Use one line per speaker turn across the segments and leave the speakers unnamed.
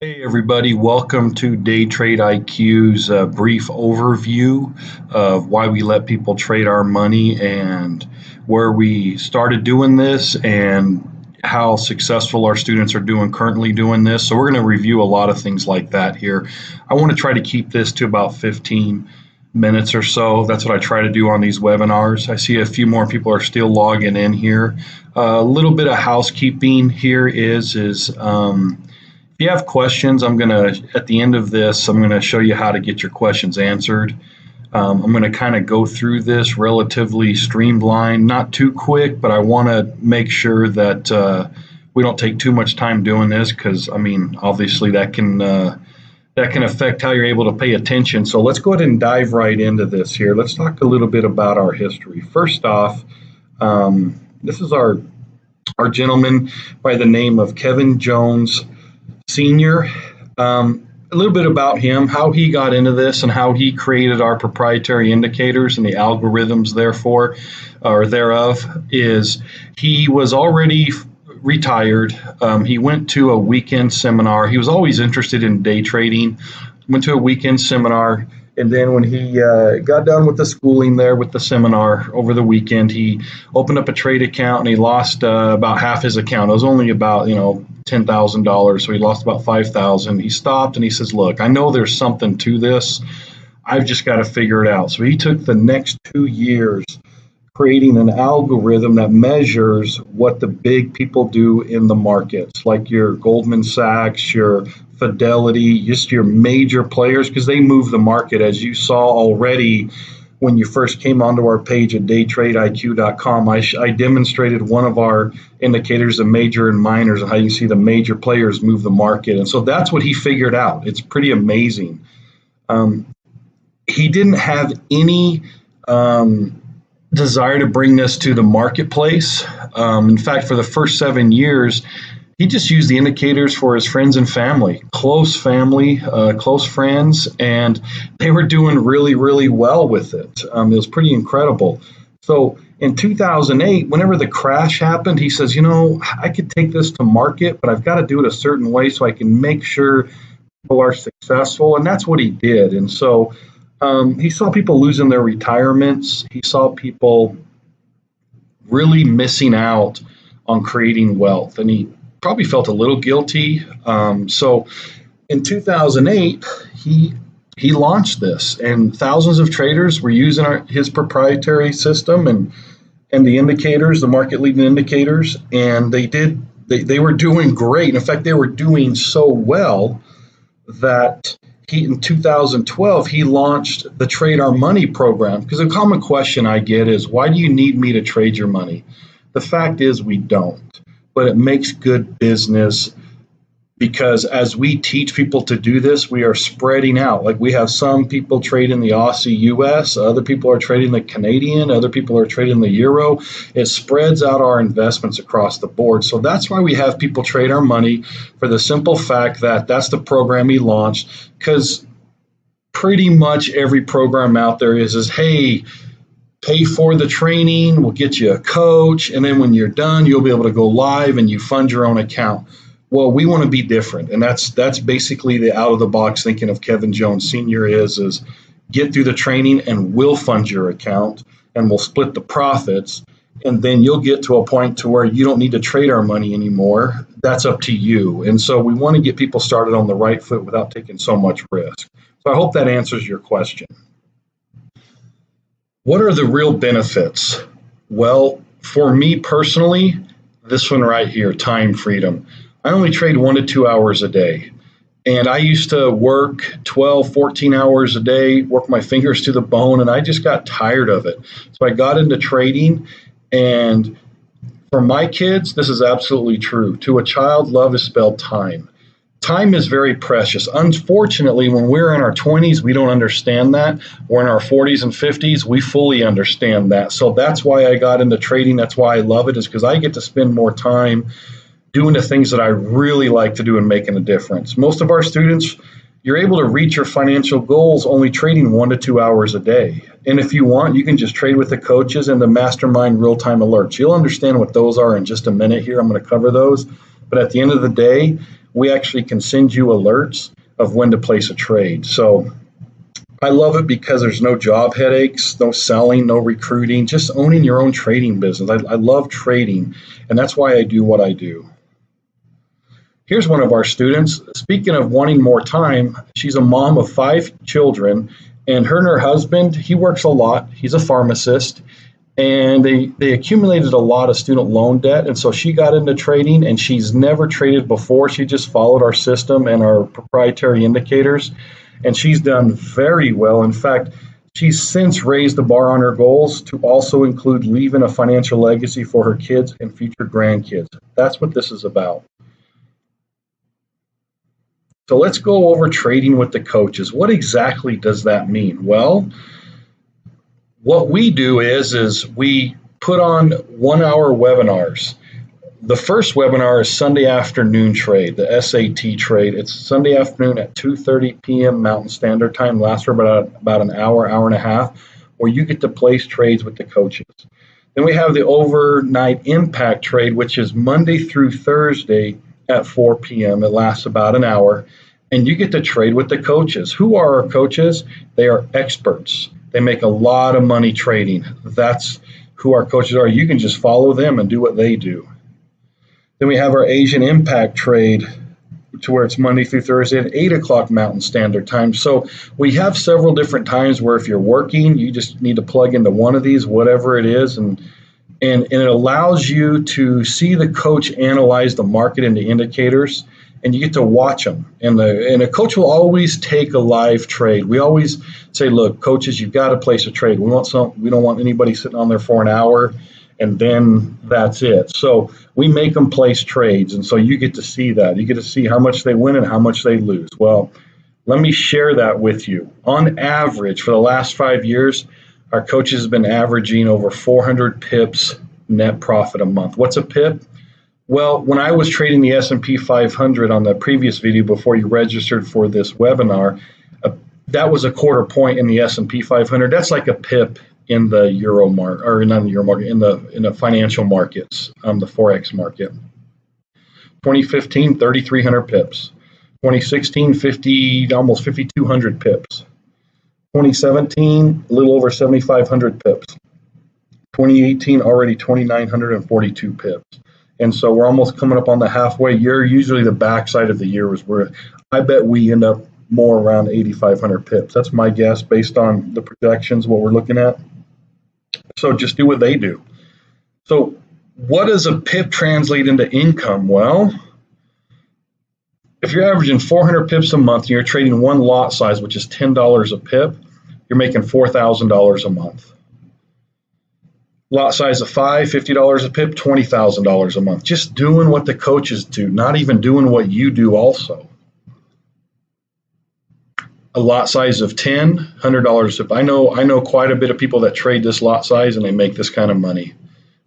Hey everybody, welcome to Daytradeiq's brief overview of why we let people trade our money and where we started doing this and how successful our students are doing currently doing this. So we're going to review a lot of things like that here. I want to try to keep this to about 15 minutes or so. That's what I try to do on these webinars. I see a few more people are still logging in here. A little bit of housekeeping here is if you have questions, at the end of this, I'm going to show you how to get your questions answered. I'm going to kind of go through this relatively streamlined, not too quick, but I want to make sure that we don't take too much time doing this because, obviously that can affect how you're able to pay attention. So let's go ahead and dive right into this here. Let's talk a little bit about our history. First off, this is our gentleman by the name of Kevin Jones Senior. A little bit about him, how he got into this and how he created our proprietary indicators and the algorithms thereof is he was already retired. He went to a weekend seminar. He was always interested in day trading, went to a weekend seminar. And then when he got done with the schooling there with the seminar over the weekend, he opened up a trade account and he lost about half his account. It was only about, $10,000. So he lost about $5,000. He stopped and he says, look, I know there's something to this. I've just got to figure it out. So he took the next 2 years creating an algorithm that measures what the big people do in the markets, like your Goldman Sachs, your Fidelity, just your major players, because they move the market, as you saw already when you first came onto our page at Daytradeiq.com. I demonstrated one of our indicators, the major and minors, and how you can see the major players move the market. And so that's what he figured out. It's pretty amazing. He didn't have any desire to bring this to the marketplace. In fact, for the first 7 years, he just used the indicators for his friends and family, close friends, and they were doing really, really well with it. It was pretty incredible. So in 2008, whenever the crash happened, he says, I could take this to market, but I've got to do it a certain way so I can make sure people are successful. And that's what he did. And so he saw people losing their retirements. He saw people really missing out on creating wealth. And he probably felt a little guilty. So in 2008, he launched this, and thousands of traders were using his proprietary system and the indicators, the market leading indicators, and they were doing great. In fact, they were doing so well that in 2012, he launched the Trade Our Money program. Because a common question I get is, why do you need me to trade your money? The fact is we don't. But it makes good business because as we teach people to do this, we are spreading out. Like we have some people trading the Aussie US, other people are trading the Canadian, other people are trading the Euro. It spreads out our investments across the board. So that's why we have people trade our money, for the simple fact that that's the program he launched, because pretty much every program out there is hey, pay for the training, we'll get you a coach, and then when you're done, you'll be able to go live and you fund your own account. Well, we want to be different, and that's basically the out-of-the-box thinking of Kevin Jones Sr. is get through the training and we'll fund your account and we'll split the profits, and then you'll get to a point to where you don't need to trade our money anymore. That's up to you. And so we want to get people started on the right foot without taking so much risk. So I hope that answers your question. What are the real benefits? Well, for me personally, this one right here, time freedom. I only trade 1 to 2 hours a day. And I used to work 12, 14 hours a day, work my fingers to the bone, and I just got tired of it. So I got into trading, and for my kids, this is absolutely true. To a child, love is spelled time. Time is very precious. Unfortunately, when we're in our 20s, we don't understand that. We're in our 40s and 50s, we fully understand that. So that's why I got into trading. That's why I love it, is because I get to spend more time doing the things that I really like to do and making a difference. Most of our students, you're able to reach your financial goals only trading 1 to 2 hours a day. And if you want, you can just trade with the coaches and the mastermind real-time alerts. You'll understand what those are in just a minute here. I'm going to cover those. But at the end of the day, we actually can send you alerts of when to place a trade. So I love it because there's no job headaches, no selling, no recruiting, just owning your own trading business. I love trading, and that's why I do what I do. Here's one of our students. Speaking of wanting more time, she's a mom of 5 children, and her husband, he works a lot. He's a pharmacist, and they accumulated a lot of student loan debt, and so she got into trading, and she's never traded before. She just followed our system and our proprietary indicators, and she's done very well. In fact, she's since raised the bar on her goals to also include leaving a financial legacy for her kids and future grandkids. That's what this is about. So let's go over trading with the coaches. What exactly does that mean? Well, what we do is we put on 1-hour webinars. The first webinar is Sunday afternoon trade, the SAT trade. It's Sunday afternoon at 2:30 p.m. Mountain Standard Time. Lasts for about an hour, hour and a half, where you get to place trades with the coaches. Then we have the overnight impact trade, which is Monday through Thursday at 4 p.m. It lasts about an hour, and you get to trade with the coaches. Who are our coaches? They are experts. They make a lot of money trading. That's who our coaches are. You can just follow them and do what they do. Then we have our Asian impact trade, to where it's Monday through Thursday at 8 o'clock Mountain Standard Time. So we have several different times where if you're working, you just need to plug into one of these, whatever it is, and it allows you to see the coach analyze the market and the indicators, and you get to watch them. And a coach will always take a live trade. We always say, look, coaches, you've got to place a trade. We don't want anybody sitting on there for an hour and then that's it. So we make them place trades, and so you get to see that. You get to see how much they win and how much they lose. Well, let me share that with you. On average, for the last 5 years, our coaches have been averaging over 400 pips net profit a month. What's a pip? Well, when I was trading the S&P 500 on the previous video before you registered for this webinar, that was a quarter point in the S&P 500. That's like a pip in the euro market, or not in the euro market, in the financial markets, the forex market. 2015, 3,300 pips. 2016, almost 5,200 pips. 2017, a little over 7,500 pips. 2018, already 2,942 pips. And so we're almost coming up on the halfway year. Usually the backside of the year is where I bet we end up more around 8,500 pips. That's my guess based on the projections, what we're looking at. So just do what they do. So what does a pip translate into income? Well, if you're averaging 400 pips a month and you're trading one lot size, which is $10 a pip, you're making $4,000 a month. Lot size of 5, $50 a pip, $20,000 a month. Just doing what the coaches do, not even doing what you do also. A lot size of 10, $100 a pip. I know quite a bit of people that trade this lot size and they make this kind of money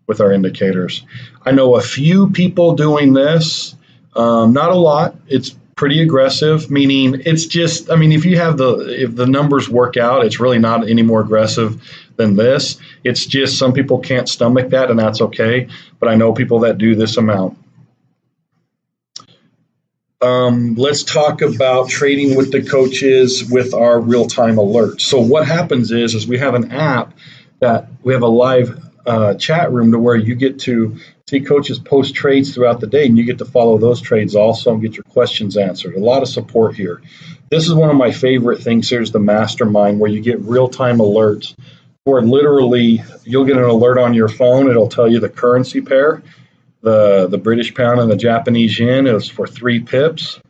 with our indicators. I know a few people doing this, not a lot. It's pretty aggressive, meaning it's just, if the numbers work out, it's really not any more aggressive than this. It's just some people can't stomach that, and that's okay. But I know people that do this amount. Let's talk about trading with the coaches with our real-time alerts. So what happens is we have an app that we have a live chat room to where you get to see coaches post trades throughout the day, and you get to follow those trades also and get your questions answered. A lot of support here. This is one of my favorite things. Here's the mastermind, where you get real-time alerts, where literally you'll get an alert on your phone. It'll tell you the currency pair. The British pound and the Japanese yen is for 3 pips.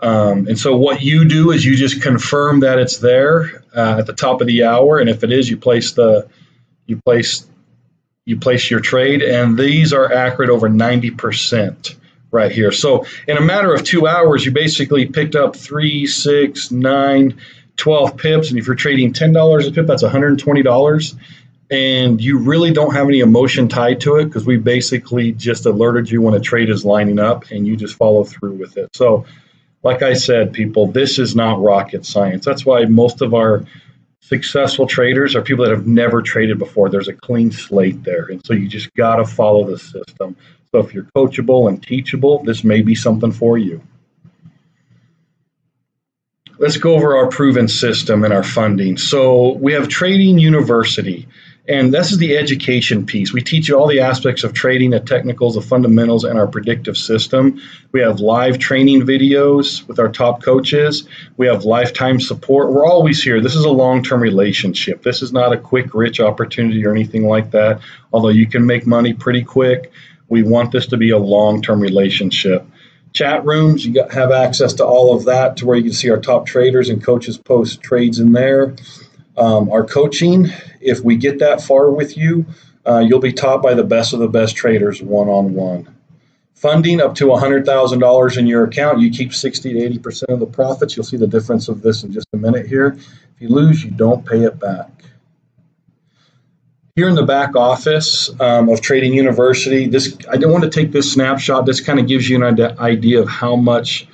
And so what you do is you just confirm that it's there at the top of the hour, and if it is, you place your trade, and these are accurate over 90% right here. So in a matter of 2 hours, you basically picked up 3, 6, 9, 12 pips, and if you're trading $10 a pip, that's $120. And you really don't have any emotion tied to it, because we basically just alerted you when a trade is lining up, and you just follow through with it. So like I said, people, this is not rocket science. That's why most of our successful traders are people that have never traded before. There's a clean slate there. And so you just got to follow the system. So if you're coachable and teachable, this may be something for you. let's go over our proven system and our funding. So we have Trading University, and this is the education piece. We teach you all the aspects of trading, the technicals, the fundamentals, and our predictive system. We have live training videos with our top coaches. We have lifetime support. We're always here. This is a long-term relationship. This is not a quick, rich opportunity or anything like that, although you can make money pretty quick. We want this to be a long-term relationship. Chat rooms, you have access to all of that, to where you can see our top traders and coaches post trades in there. Our coaching, if we get that far with you, you'll be taught by the best of the best traders one-on-one. Funding up to $100,000 in your account, you keep 60 to 80% of the profits. You'll see the difference of this in just a minute here. If you lose, you don't pay it back. Here in the back office of Trading University, I don't want to take this snapshot. This kind of gives you an idea of how much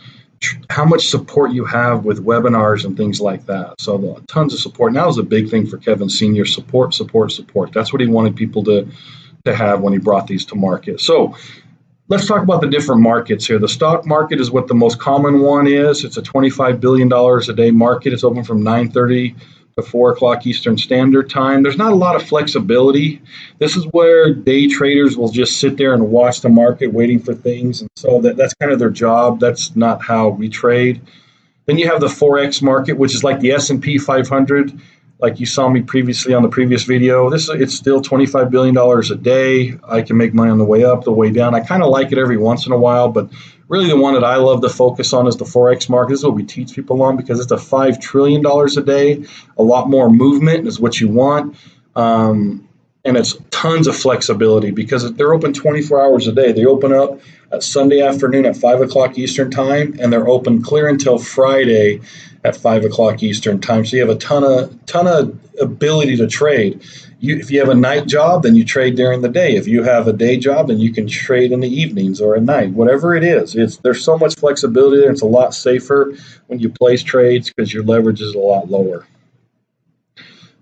support you have with webinars and things like that. So tons of support. And that was a big thing for Kevin Sr. Support, support, support. That's what he wanted people to have when he brought these to market. So let's talk about the different markets here. The stock market is what the most common one is. It's a $25 billion a day market. It's open from 9:30 to 4 o'clock Eastern Standard Time. There's not a lot of flexibility. This is where day traders will just sit there and watch the market waiting for things. And so that's kind of their job. That's not how we trade. Then you have the Forex market, which is like the S&P 500. Like you saw me previously on the previous video, it's still $25 billion a day. I can make money on the way up, the way down. I kind of like it every once in a while, but really the one that I love to focus on is the Forex market. This is what we teach people on, because it's a $5 trillion a day. A lot more movement is what you want. And it's tons of flexibility, because they're open 24 hours a day. They open up at Sunday afternoon at 5 o'clock Eastern Time, and they're open clear until Friday at 5 o'clock Eastern Time. So you have a ton of ability to trade. If you have a night job, then you trade during the day. If you have a day job, then you can trade in the evenings or at night, whatever it is. There's so much flexibility there. It's a lot safer when you place trades, because your leverage is a lot lower.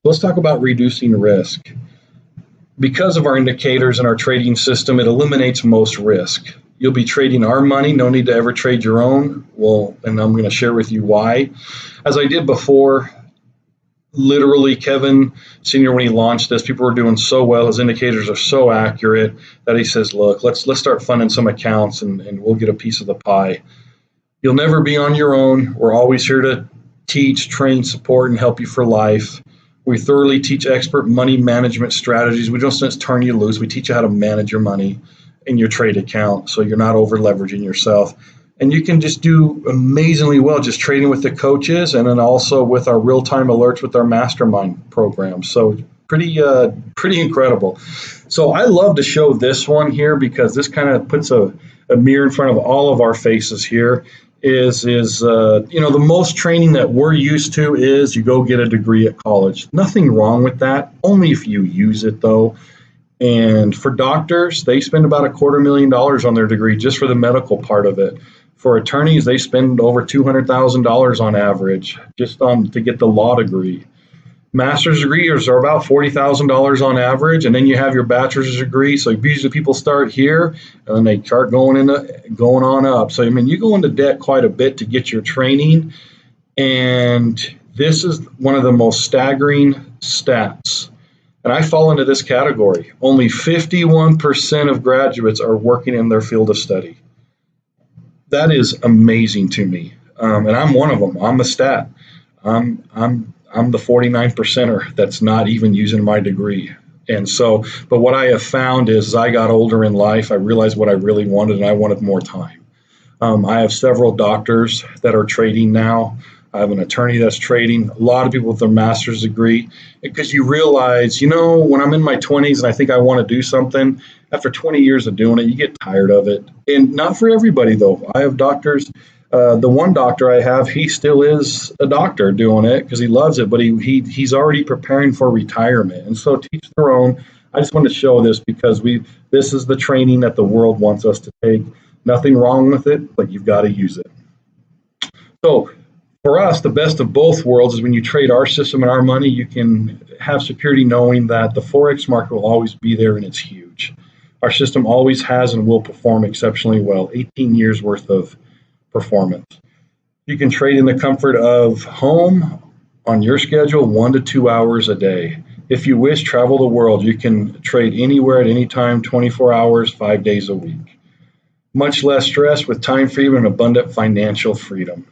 Let's talk about reducing risk. Because of our indicators and our trading system, it eliminates most risk. You'll be trading our money, no need to ever trade your own. Well, and I'm going to share with you why. As I did before, literally Kevin Sr., when he launched this, people were doing so well. His indicators are so accurate that he says, look, let's start funding some accounts and we'll get a piece of the pie. You'll never be on your own. We're always here to teach, train, support, and help you for life. We thoroughly teach expert money management strategies. We don't just turn you loose. We teach you how to manage your money in your trade account so you're not over leveraging yourself. And you can just do amazingly well just trading with the coaches, and then also with our real-time alerts with our mastermind program. So pretty incredible. So I love to show this one here, because this kind of puts a mirror in front of all of our faces here. The most training that we're used to is you go get a degree at college. Nothing wrong with that, only if you use it though. And for doctors, they spend about $250,000 on their degree just for the medical part of it. For attorneys, they spend over $200,000 on average just to get the law degree. Master's degrees are about $40,000 on average, and then you have your bachelor's degree. So usually people start here, and then they start going on up. So you go into debt quite a bit to get your training, and this is one of the most staggering stats. And I fall into this category. Only 51% of graduates are working in their field of study. That is amazing to me, and I'm one of them. I'm a stat. I'm the 49%er that's not even using my degree. And so, but what I have found is, as I got older in life, I realized what I really wanted, and I wanted more time. I have several doctors that are trading now. I have an attorney that's trading, a lot of people with their master's degree, because you realize, when I'm in my 20s and I think I want to do something, after 20 years of doing it, you get tired of it. And not for everybody, though. I have doctors. The one doctor I have, he still is a doctor doing it because he loves it, but he's already preparing for retirement. And so teach their own. I just want to show this because this is the training that the world wants us to take. Nothing wrong with it, but you've got to use it. So for us, the best of both worlds is when you trade our system and our money, you can have security knowing that the Forex market will always be there and it's huge. Our system always has and will perform exceptionally well, 18 years worth of performance. You can trade in the comfort of home on your schedule, 1 to 2 hours a day. If you wish, travel the world. You can trade anywhere at any time, 24 hours, 5 days a week. Much less stress with time freedom and abundant financial freedom.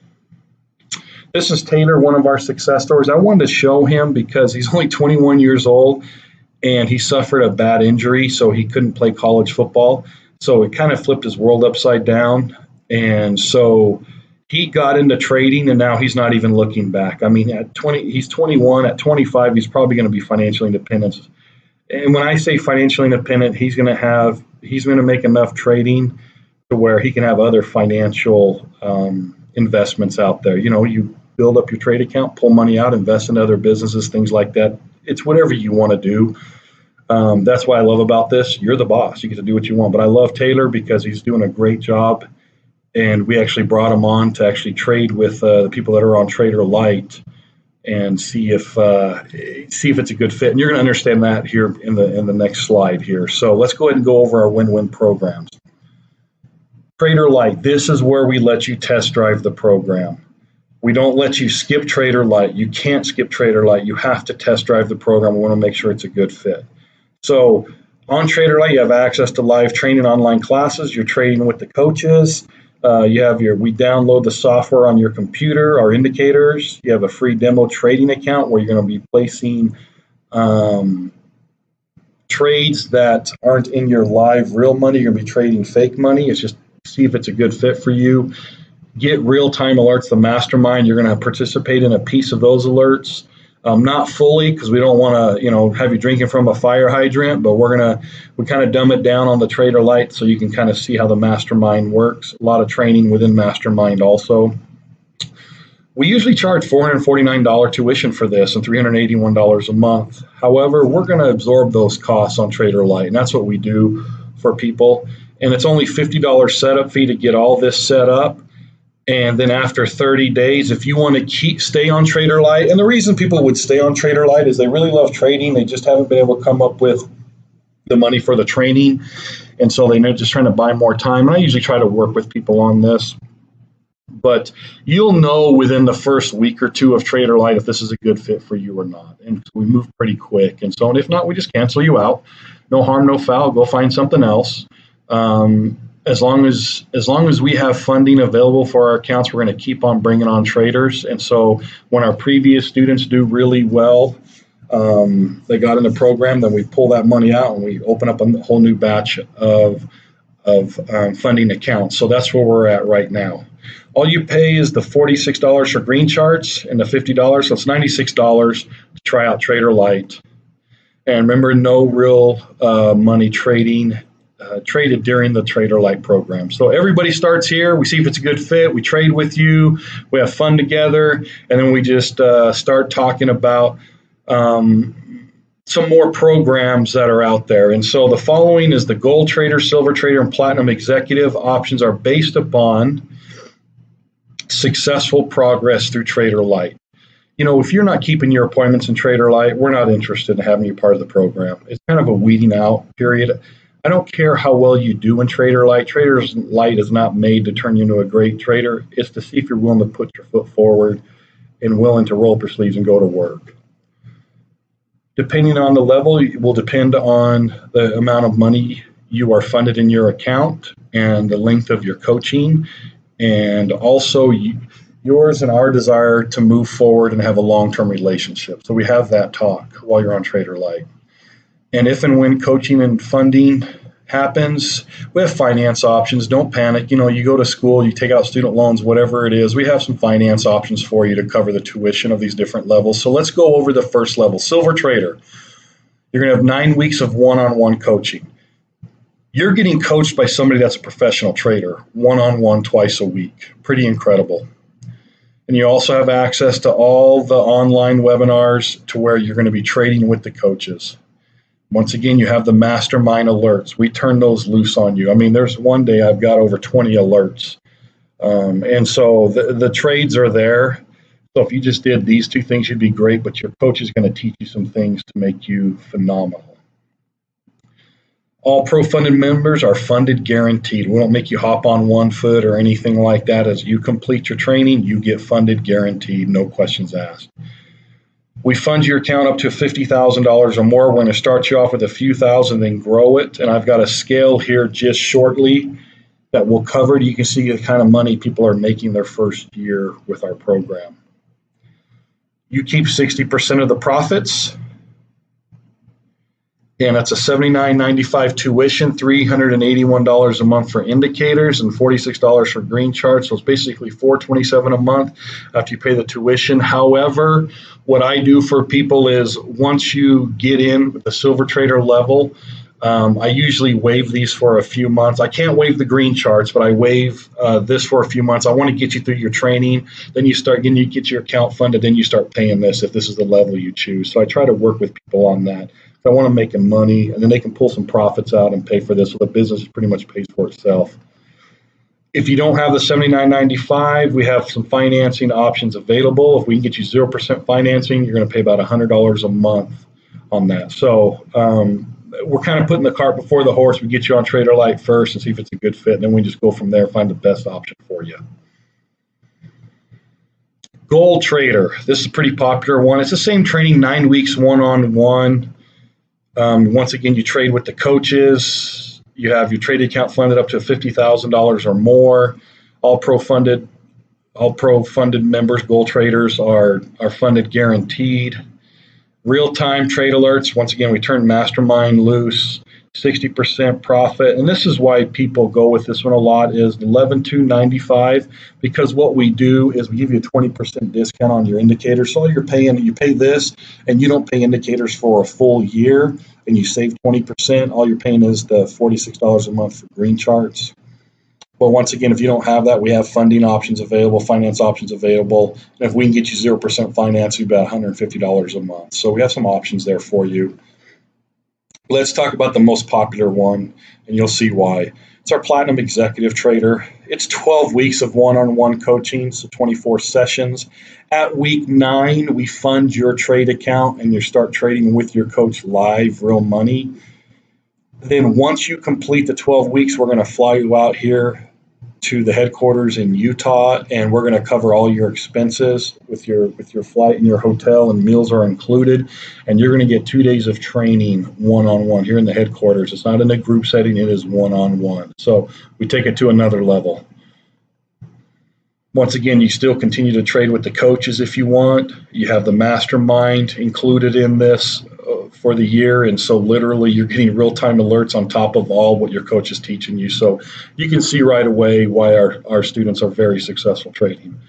This is Taylor, one of our success stories. I wanted to show him because he's only 21 years old and he suffered a bad injury, so he couldn't play college football. So it kind of flipped his world upside down. And so he got into trading, and now he's not even looking back. I mean, at 20, he's 21. At 25, he's probably going to be financially independent. And when I say financially independent, he's going to make enough trading to where he can have other financial investments out there. You build up your trade account, pull money out, invest in other businesses, things like that. It's whatever you want to do. That's what I love about this. You're the boss. You get to do what you want. But I love Taylor because he's doing a great job. And we actually brought him on to actually trade with the people that are on Trader Lite and see if it's a good fit. And you're going to understand that here in the next slide here. So let's go ahead and go over our win-win programs. Trader Lite, this is where we let you test drive the program. We don't let you skip Trader Lite. You can't skip Trader Lite. You have to test drive the program. We want to make sure it's a good fit. So on Trader Lite, you have access to live training online classes. You're trading with the coaches. We download the software on your computer, our indicators. You have a free demo trading account where you're going to be placing trades that aren't in your live real money. You're going to be trading fake money. It's just see if it's a good fit for you. Get real-time alerts, the mastermind. You're going to participate in a piece of those alerts. Not fully, because we don't want to, have you drinking from a fire hydrant, but we kind of dumb it down on the Trader Lite so you can kind of see how the mastermind works. A lot of training within mastermind also. We usually charge $449 tuition for this and $381 a month. However, we're going to absorb those costs on Trader Lite, and that's what we do for people. And it's only $50 setup fee to get all this set up. And then after 30 days, if you want to stay on Trader Lite, and the reason people would stay on Trader Lite is they really love trading. They just haven't been able to come up with the money for the training. And so they're just trying to buy more time. And I usually try to work with people on this. But you'll know within the first week or two of Trader Lite if this is a good fit for you or not. And we move pretty quick. And so, and if not, we just cancel you out. No harm, no foul. Go find something else. As long as we have funding available for our accounts, we're going to keep on bringing on traders. And so when our previous students do really well, they got in the program, then we pull that money out and we open up a whole new batch of funding accounts. So that's where we're at right now. All you pay is the $46 for green charts and the $50. So it's $96 to try out Trader Lite. And remember, no real money trading traded during the Trader Lite program. So everybody starts here. We see if it's a good fit. We trade with you. We have fun together. And then we just start talking about some more programs that are out there. And so the following is the Gold Trader, Silver Trader, and Platinum Executive options are based upon successful progress through Trader Lite. If you're not keeping your appointments in Trader Lite, we're not interested in having you part of the program. It's kind of a weeding out period. I don't care how well you do in Trader Lite. Trader Lite is not made to turn you into a great trader. It's to see if you're willing to put your foot forward and willing to roll up your sleeves and go to work. Depending on the level, it will depend on the amount of money you are funded in your account and the length of your coaching, and also yours and our desire to move forward and have a long-term relationship. So we have that talk while you're on Trader Lite. And if and when coaching and funding happens, we have finance options. Don't panic. You go to school, you take out student loans, whatever it is. We have some finance options for you to cover the tuition of these different levels. So let's go over the first level. Silver Trader. You're going to have 9 weeks of one-on-one coaching. You're getting coached by somebody that's a professional trader, one-on-one twice a week. Pretty incredible. And you also have access to all the online webinars to where you're going to be trading with the coaches. Once again, you have the mastermind alerts. We turn those loose on you. I mean, there's one day I've got over 20 alerts. And so the trades are there. So if you just did these two things, you'd be great, but your coach is going to teach you some things to make you phenomenal. All pro-funded members are funded guaranteed. We don't make you hop on one foot or anything like that. As you complete your training, you get funded guaranteed, no questions asked. We fund your account up to $50,000 or more. We're going to start you off with a few thousand, then grow it. And I've got a scale here just shortly that will cover it. You can see the kind of money people are making their first year with our program. You keep 60% of the profits. And that's a $79.95 tuition, $381 a month for indicators, and $46 for green charts. So it's basically $427 a month after you pay the tuition. However, what I do for people is once you get in with the silver trader level, I usually waive these for a few months. I can't waive the green charts, but I waive this for a few months. I want to get you through your training. Then you start getting, you get your account funded. Then you start paying this if this is the level you choose. So I try to work with people on that. I want to make them money, and then they can pull some profits out and pay for this. So the business pretty much pays for itself. If you don't have the $79.95, we have some financing options available. If we can get you 0% financing, you're going to pay about $100 a month on that. So we're kind of putting the cart before the horse. We get you on Daytradeiq first and see if it's a good fit, and then we just go from there, find the best option for you. Gold Trader. This is a pretty popular one. It's the same training, 9 weeks, one-on-one. Once again, you trade with the coaches. You have your trading account funded up to $50,000 or more. All pro-funded members, gold traders, are funded guaranteed. Real-time trade alerts. Once again, we turn mastermind loose. 60% profit. And this is why people go with this one a lot, is $11,295, because what we do is we give you a 20% discount on your indicators. So all you're paying, you pay this and you don't pay indicators for a full year and you save 20%. All you're paying is the $46 a month for green charts. But once again, if you don't have that, we have funding options available, finance options available. And if we can get you 0% finance, we'd be about $150 a month. So we have some options there for you. Let's talk about the most popular one, and you'll see why. It's our Platinum Executive Trader. It's 12 weeks of one-on-one coaching, so 24 sessions. At week 9, we fund your trade account, and you start trading with your coach live, real money. Then once you complete the 12 weeks, we're going to fly you out here to the headquarters in Utah, and we're going to cover all your expenses with your flight and your hotel, and meals are included. And you're going to get 2 days of training one-on-one here in the headquarters. It's not in a group setting, it is one-on-one. So we take it to another level. Once again, you still continue to trade with the coaches if you want. You have the mastermind included in this for the year, and so literally you're getting real-time alerts on top of all what your coach is teaching you. So you can see right away why our students are very successful trading.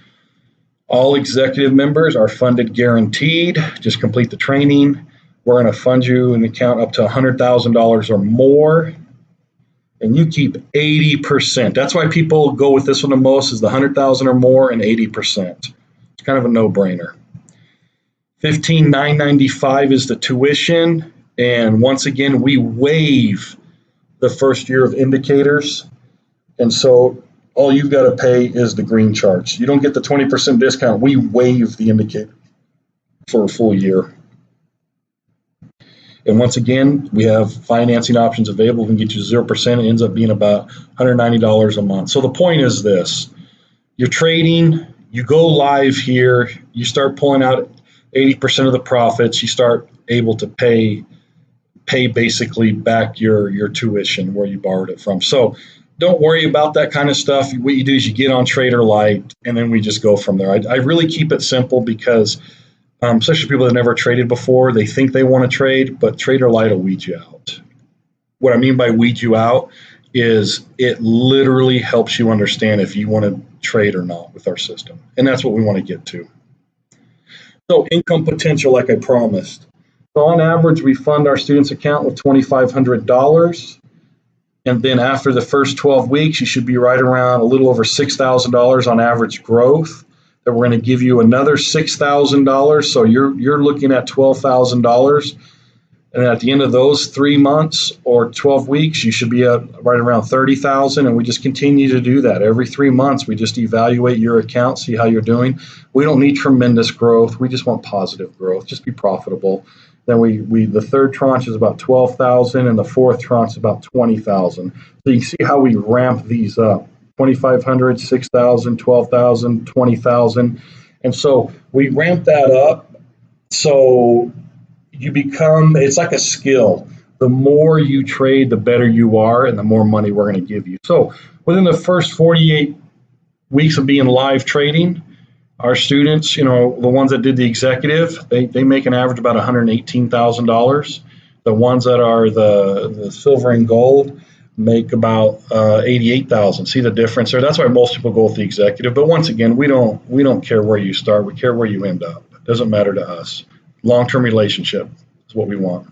All executive members are funded guaranteed. Just complete the training. We're going to fund you an account up to $100,000 or more, and you keep 80%. That's why people go with this one the most, is the $100,000 or more and 80%. It's kind of a no-brainer. $15,995 is the tuition, and once again, we waive the first year of indicators, and so all you've got to pay is the green charts. You don't get the 20% discount. We waive the indicator for a full year. And once again, we have financing options available. We can get you 0%. It ends up being about $190 a month. So the point is this: you're trading, you go live here, you start pulling out 80% of the profits, you start able to pay basically back your tuition where you borrowed it from. So don't worry about that kind of stuff. What you do is you get on Daytradeiq, and then we just go from there. I really keep it simple because, especially people that never traded before, they think they want to trade, but Daytradeiq will weed you out. What I mean by weed you out is it literally helps you understand if you want to trade or not with our system. And that's what we want to get to. So income potential, like I promised. So on average, we fund our students' account with $2,500. And then after the first 12 weeks, you should be right around a little over $6,000 on average growth. Then we're going to give you another $6,000. So you're looking at $12,000. And at the end of those 3 months or 12 weeks, you should be at right around $30,000. And we just continue to do that. Every 3 months, we just evaluate your account, see how you're doing. We don't need tremendous growth. We just want positive growth. Just be profitable. Then the third tranche is about 12,000, and the fourth tranche is about 20,000. So you can see how we ramp these up: 2,500, 6,000, 12,000, 20,000, and so we ramp that up. So it's like a skill. The more you trade, the better you are, and the more money we're going to give you. So within the first 48 weeks of being live trading, our students, the ones that did the executive, they make an average about $118,000. The ones that are the silver and gold make about 88,000. See the difference there? That's why most people go with the executive. But once again, we don't care where you start. We care where you end up. It doesn't matter to us. Long-term relationship is what we want.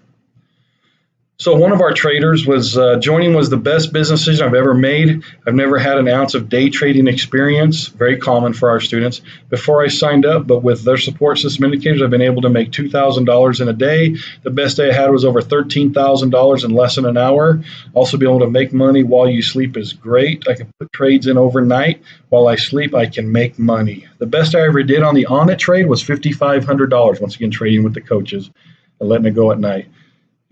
So one of our traders was joining was the best business decision I've ever made. I've never had an ounce of day trading experience, very common for our students, before I signed up, but with their support system indicators, I've been able to make $2,000 in a day. The best day I had was over $13,000 in less than an hour. Also being able to make money while you sleep is great. I can put trades in overnight. While I sleep, I can make money. The best I ever did on the on-it trade was $5,500, once again, trading with the coaches and letting it go at night.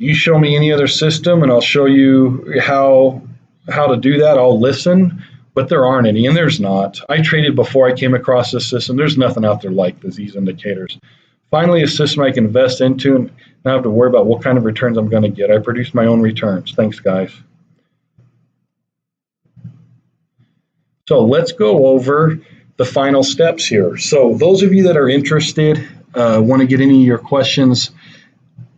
You show me any other system and I'll show you how to do that. I'll listen, but there aren't any, and there's not. I traded before I came across this system. There's nothing out there like these indicators. Finally, a system I can invest into and not have to worry about what kind of returns I'm going to get. I produce my own returns. Thanks, guys. So let's go over the final steps here. So those of you that are interested, want to get any of your questions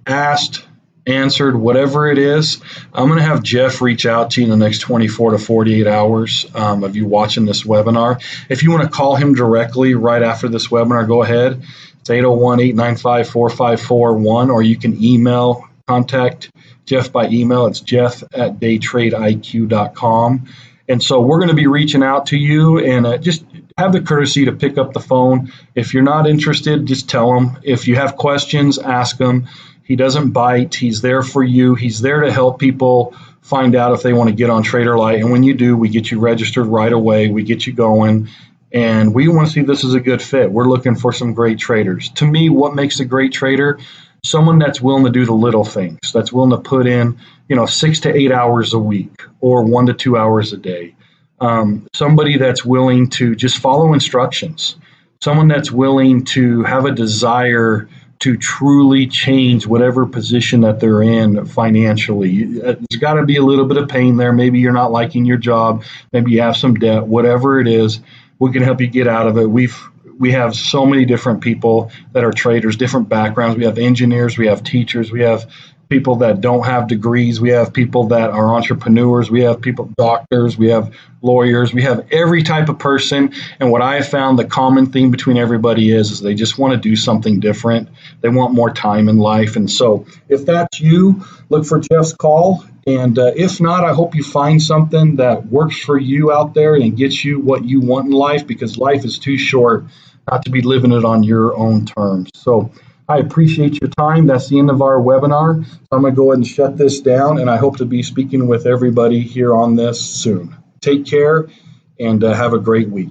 asked, answered, whatever it is, I'm going to have Jeff reach out to you in the next 24 to 48 hours of you watching this webinar. If you want to call him directly right after this webinar, go ahead. It's 801-895-4541, or you can contact Jeff by email. It's jeff@daytradeiq.com. And so we're going to be reaching out to you, and just have the courtesy to pick up the phone. If you're not interested, just tell him. If you have questions, ask him. He doesn't bite. He's there for you. He's there to help people find out if they want to get on TraderLight. And when you do, we get you registered right away. We get you going. And we want to see this is a good fit. We're looking for some great traders. To me, what makes a great trader? Someone that's willing to do the little things, that's willing to put in, 6 to 8 hours a week or 1 to 2 hours a day. Somebody that's willing to just follow instructions. Someone that's willing to have a desire to truly change whatever position that they're in financially. There's got to be a little bit of pain there. Maybe you're not liking your job. Maybe you have some debt. Whatever it is, we can help you get out of it. We have so many different people that are traders, different backgrounds. We have engineers, we have teachers, we have people that don't have degrees, we have people that are entrepreneurs, we have people, doctors, we have lawyers, we have every type of person. And what I have found, the common theme between everybody is they just want to do something different. They want more time in life. And so if that's you, look for Jeff's call. And if not, I hope you find something that works for you out there and gets you what you want in life, because life is too short not to be living it on your own terms. So I appreciate your time. That's the end of our webinar. I'm going to go ahead and shut this down, and I hope to be speaking with everybody here on this soon. Take care and have a great week.